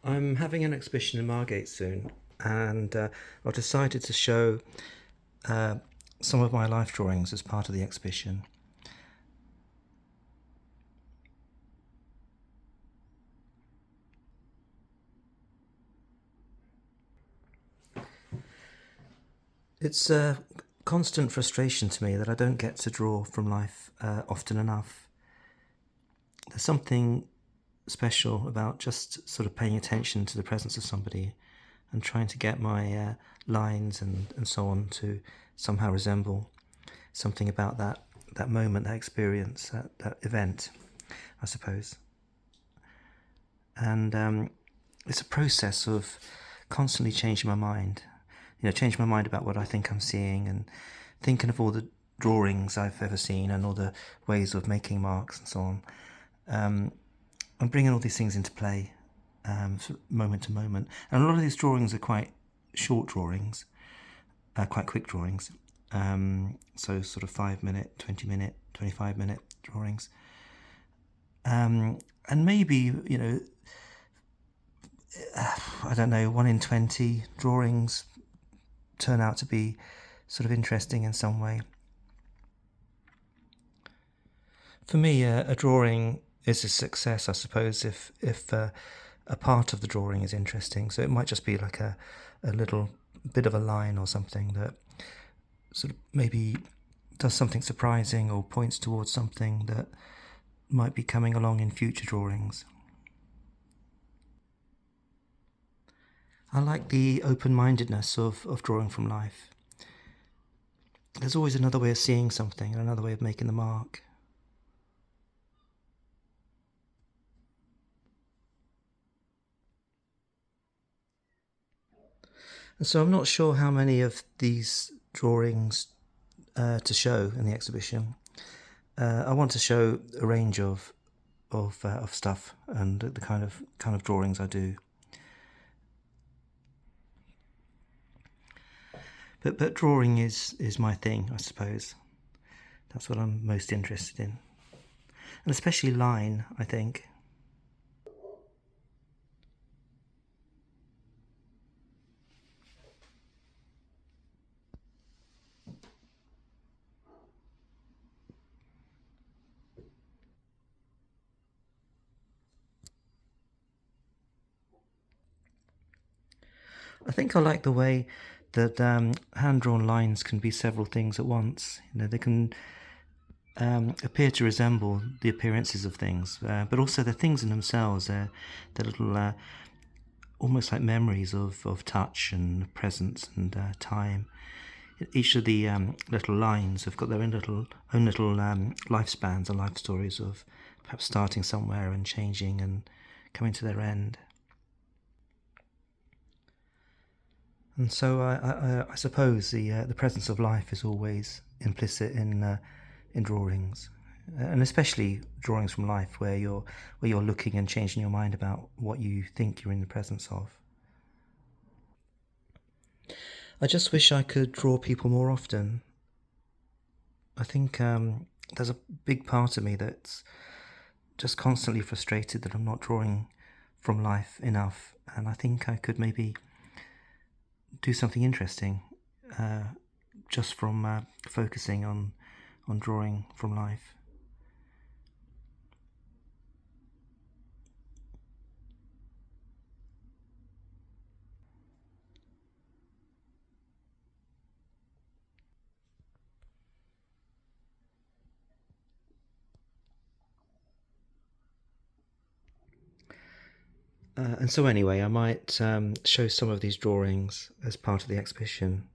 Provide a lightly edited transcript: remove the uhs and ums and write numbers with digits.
I'm having an exhibition in Margate soon, and I've decided to show uh, some of my life drawings as part of the exhibition. It's a constant frustration to me that I don't get to draw from life often enough. There's something special about just sort of paying attention to the presence of somebody and trying to get my lines and so on to somehow resemble something about that moment, that experience, that event, I suppose. And it's a process of constantly changing my mind. Changing my mind about what I think I'm seeing and thinking of all the drawings I've ever seen and all the ways of making marks and so on. I'm bringing all these things into play moment to moment. And a lot of these drawings are quite short drawings, quite quick drawings. So sort of 5 minute, 20 minute, 25 minute drawings. And maybe, I don't know, 1 in 20 drawings turn out to be sort of interesting in some way. For me, a drawing is a success, I suppose, if a part of the drawing is interesting. So it might just be like a little bit of a line or something that sort of maybe does something surprising or points towards something that might be coming along in future drawings. I like the open-mindedness of drawing from life. There's always another way of seeing something and another way of making the mark. And so I'm not sure how many of these drawings to show in the exhibition. I want to show a range of stuff and the kind of drawings I do. But drawing is my thing, I suppose. That's what I'm most interested in, and especially line, I think. I think I like the way that hand-drawn lines can be several things at once. They can appear to resemble the appearances of things, but also the things in themselves. They're little, almost like memories of touch and presence and time. Each of the little lines have got their own little lifespans and life stories of perhaps starting somewhere and changing and coming to their end. And so I suppose the presence of life is always implicit in drawings, and especially drawings from life where you're looking and changing your mind about what you think you're in the presence of. I just wish I could draw people more often. I think there's a big part of me that's just constantly frustrated that I'm not drawing from life enough, and I think I could maybe do something interesting just from focusing on drawing from life. And so anyway, I might show some of these drawings as part of the exhibition.